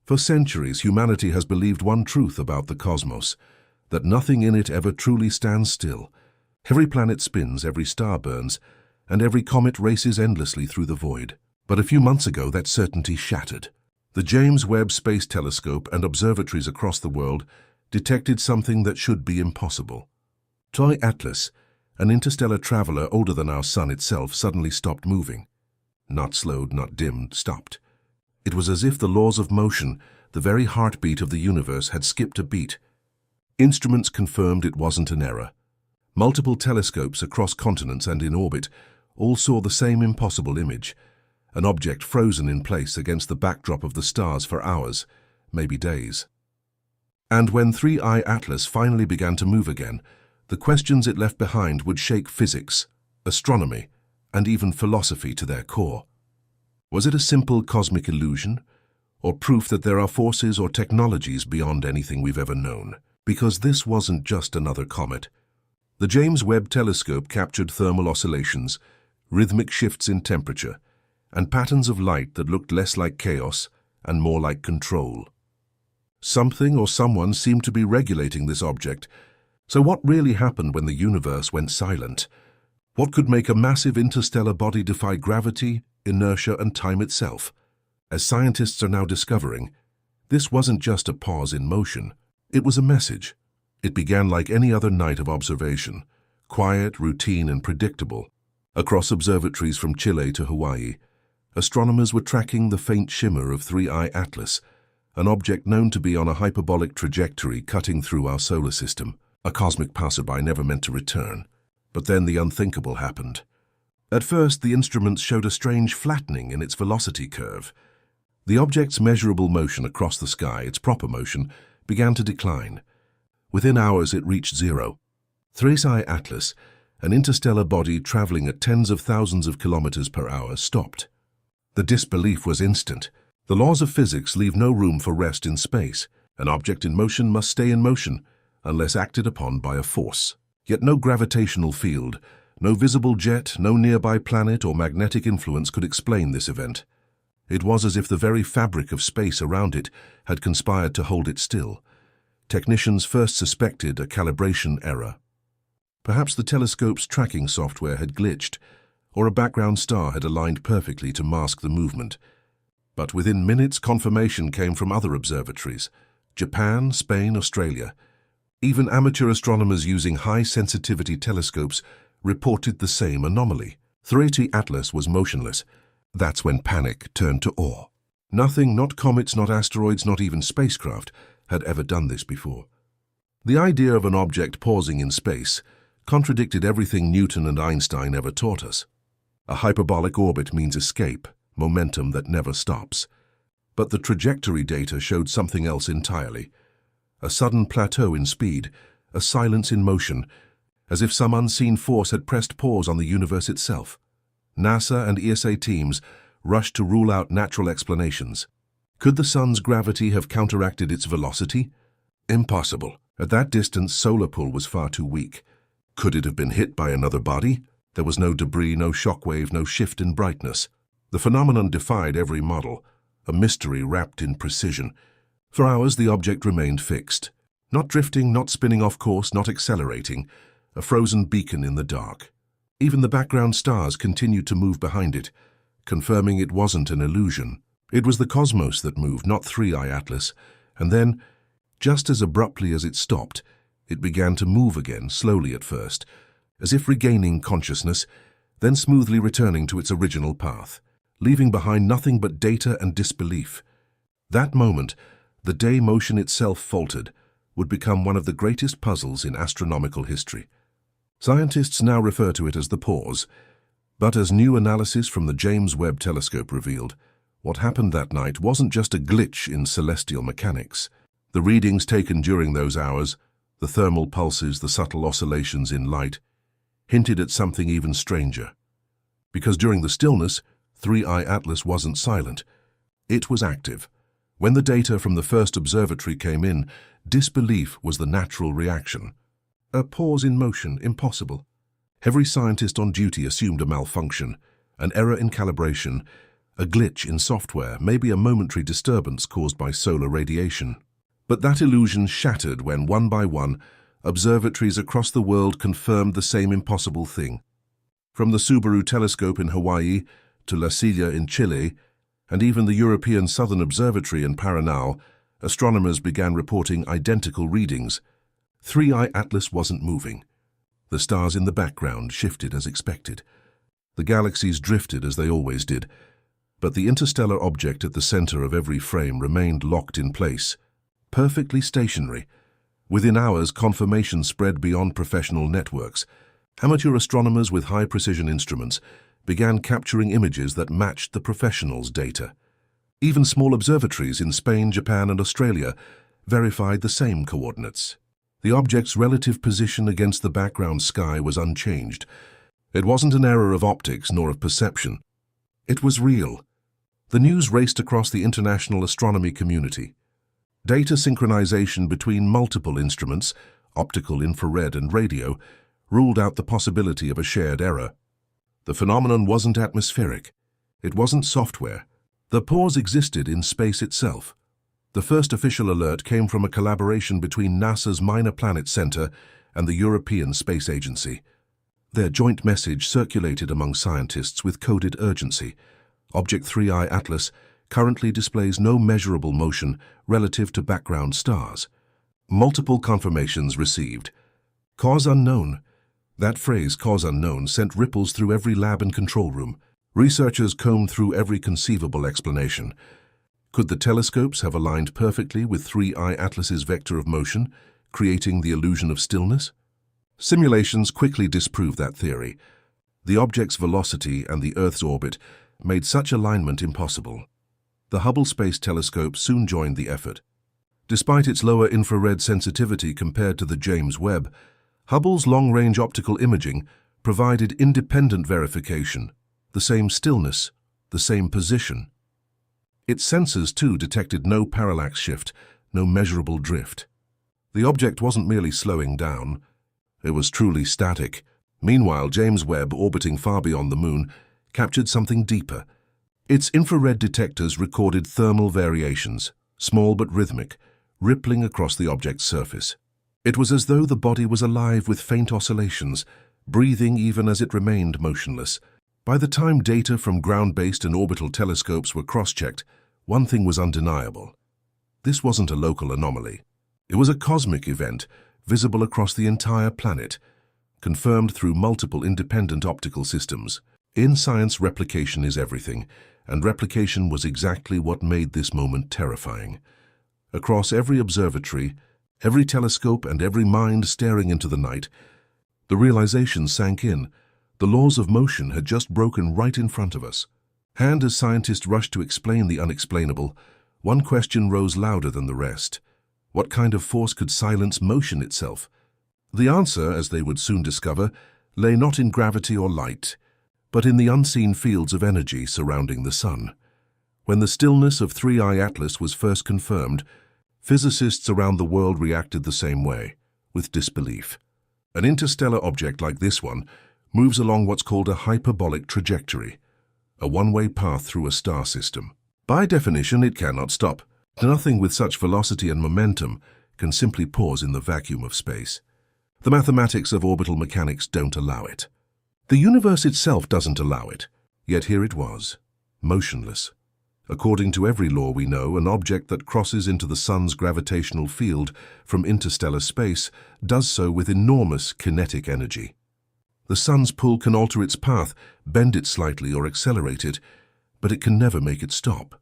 For centuries, humanity has believed one truth about the cosmos, that nothing in it ever truly stands still. Every planet spins, every star burns, and every comet races endlessly through the void. But a few months ago, that certainty shattered. The James Webb Space Telescope and observatories across the world detected something that should be impossible. TOI-Atlas, an interstellar traveler older than our Sun itself, suddenly stopped moving. Not slowed, not dimmed, stopped. It was as if the laws of motion, the very heartbeat of the universe, had skipped a beat. Instruments confirmed it wasn't an error. Multiple telescopes across continents and in orbit all saw the same impossible image, an object frozen in place against the backdrop of the stars for hours, maybe days. And when 3I Atlas finally began to move again, the questions it left behind would shake physics, astronomy, and even philosophy to their core. Was it a simple cosmic illusion, or proof that there are forces or technologies beyond anything we've ever known? Because this wasn't just another comet. The James Webb Telescope captured thermal oscillations, rhythmic shifts in temperature, and patterns of light that looked less like chaos and more like control. Something or someone seemed to be regulating this object. So what really happened when the universe went silent? What could make a massive interstellar body defy gravity, inertia, and time itself? As scientists are now discovering, this wasn't just a pause in motion. It was a message. It began like any other night of observation, quiet, routine, and predictable. Across observatories from Chile to Hawaii, astronomers were tracking the faint shimmer of 3I Atlas, an object known to be on a hyperbolic trajectory cutting through our solar system, a cosmic passerby never meant to return. But then the unthinkable happened. At first, the instruments showed a strange flattening in its velocity curve. The object's measurable motion across the sky, its proper motion, began to decline. Within hours, it reached zero. 3I Atlas, an interstellar body traveling at tens of thousands of kilometers per hour, stopped. The disbelief was instant. The laws of physics leave no room for rest in space. An object in motion must stay in motion, unless acted upon by a force. Yet no gravitational field, no visible jet, no nearby planet or magnetic influence could explain this event. It was as if the very fabric of space around it had conspired to hold it still. Technicians first suspected a calibration error. Perhaps the telescope's tracking software had glitched, or a background star had aligned perfectly to mask the movement. But within minutes, confirmation came from other observatories: Japan, Spain, Australia. Even amateur astronomers using high-sensitivity telescopes reported the same anomaly. 3I Atlas was motionless. That's when panic turned to awe. Nothing, not comets, not asteroids, not even spacecraft, had ever done this before. The idea of an object pausing in space contradicted everything Newton and Einstein ever taught us. A hyperbolic orbit means escape, momentum that never stops. But the trajectory data showed something else entirely. A sudden plateau in speed, a silence in motion, as if some unseen force had pressed pause on the universe itself. NASA and ESA teams rushed to rule out natural explanations. Could the sun's gravity have counteracted its velocity? Impossible. At that distance, solar pull was far too weak. Could it have been hit by another body? There was no debris, no shockwave, no shift in brightness. The phenomenon defied every model, a mystery wrapped in precision. For hours, the object remained fixed. Not drifting, not spinning off course, not accelerating. A frozen beacon in the dark. Even the background stars continued to move behind it, confirming it wasn't an illusion. It was the cosmos that moved, not 3I Atlas. And then, just as abruptly as it stopped, it began to move again, slowly at first, as if regaining consciousness, then smoothly returning to its original path, leaving behind nothing but data and disbelief. That moment, the day motion itself faltered, would become one of the greatest puzzles in astronomical history. Scientists now refer to it as the pause, but as new analysis from the James Webb Telescope revealed, what happened that night wasn't just a glitch in celestial mechanics. The readings taken during those hours, the thermal pulses, the subtle oscillations in light, hinted at something even stranger. Because during the stillness, 3I Atlas wasn't silent. It was active. When the data from the first observatory came in, disbelief was the natural reaction. A pause in motion, impossible. Every scientist on duty assumed a malfunction, an error in calibration, A glitch in software, maybe a momentary disturbance caused by solar radiation. But that illusion shattered when, one by one, observatories across the world confirmed the same impossible thing. From the Subaru telescope in Hawaii to La Silla in Chile, and even the European Southern Observatory in Paranal, astronomers began reporting identical readings. 3I Atlas wasn't moving. The stars in the background shifted as expected. The galaxies drifted as they always did, but the interstellar object at the center of every frame remained locked in place, perfectly stationary. Within hours, confirmation spread beyond professional networks. Amateur astronomers with high-precision instruments began capturing images that matched the professionals' data. Even small observatories in Spain, Japan, and Australia verified the same coordinates. The object's relative position against the background sky was unchanged. It wasn't an error of optics nor of perception. It was real. The news raced across the international astronomy community. Data synchronization between multiple instruments, optical, infrared, and radio, ruled out the possibility of a shared error. The phenomenon wasn't atmospheric. It wasn't software. The pause existed in space itself. The first official alert came from a collaboration between NASA's Minor Planet Center and the European Space Agency. Their joint message circulated among scientists with coded urgency. Object 3I Atlas currently displays no measurable motion relative to background stars. Multiple confirmations received. Cause unknown. That phrase, cause unknown, sent ripples through every lab and control room. Researchers combed through every conceivable explanation. Could the telescopes have aligned perfectly with 3I Atlas's vector of motion, creating the illusion of stillness? Simulations quickly disproved that theory. The object's velocity and the Earth's orbit made such alignment impossible. The Hubble Space Telescope soon joined the effort. Despite its lower infrared sensitivity compared to the James Webb, Hubble's long-range optical imaging provided independent verification, the same stillness, the same position. Its sensors, too, detected no parallax shift, no measurable drift. The object wasn't merely slowing down, it was truly static. Meanwhile, James Webb, orbiting far beyond the Moon, captured something deeper. Its infrared detectors recorded thermal variations, small but rhythmic, rippling across the object's surface. It was as though the body was alive with faint oscillations, breathing even as it remained motionless. By the time data from ground-based and orbital telescopes were cross-checked, one thing was undeniable. This wasn't a local anomaly. It was a cosmic event, visible across the entire planet, confirmed through multiple independent optical systems. In science, replication is everything, and replication was exactly what made this moment terrifying. Across every observatory, every telescope, and every mind staring into the night, the realization sank in. The laws of motion had just broken right in front of us. And as scientists rushed to explain the unexplainable, one question rose louder than the rest. What kind of force could silence motion itself? The answer, as they would soon discover, lay not in gravity or light, but in the unseen fields of energy surrounding the sun. When the stillness of 3I Atlas was first confirmed, physicists around the world reacted the same way, with disbelief. An interstellar object like this one moves along what's called a hyperbolic trajectory, a one-way path through a star system. By definition, it cannot stop. Nothing with such velocity and momentum can simply pause in the vacuum of space. The mathematics of orbital mechanics don't allow it. The universe itself doesn't allow it, yet here it was, motionless. According to every law we know, an object that crosses into the sun's gravitational field from interstellar space does so with enormous kinetic energy. The sun's pull can alter its path, bend it slightly or accelerate it, but it can never make it stop.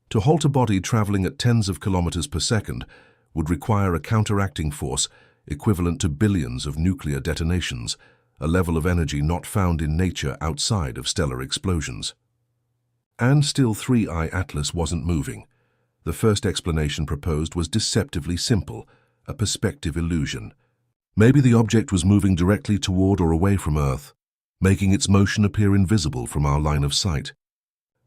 To halt a body traveling at tens of kilometers per second would require a counteracting force equivalent to billions of nuclear detonations, a level of energy not found in nature outside of stellar explosions. And still 3I Atlas wasn't moving. The first explanation proposed was deceptively simple, a perspective illusion. Maybe the object was moving directly toward or away from Earth, making its motion appear invisible from our line of sight.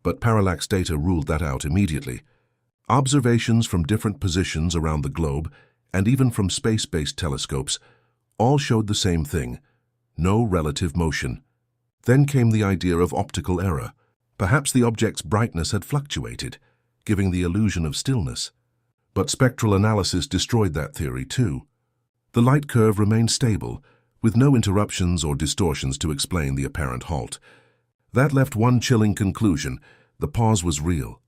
But parallax data ruled that out immediately. Observations from different positions around the globe, and even from space-based telescopes, all showed the same thing: no relative motion. Then came the idea of optical error. Perhaps the object's brightness had fluctuated, giving the illusion of stillness. But spectral analysis destroyed that theory too. The light curve remained stable, with no interruptions or distortions to explain the apparent halt. That left one chilling conclusion: the pause was real.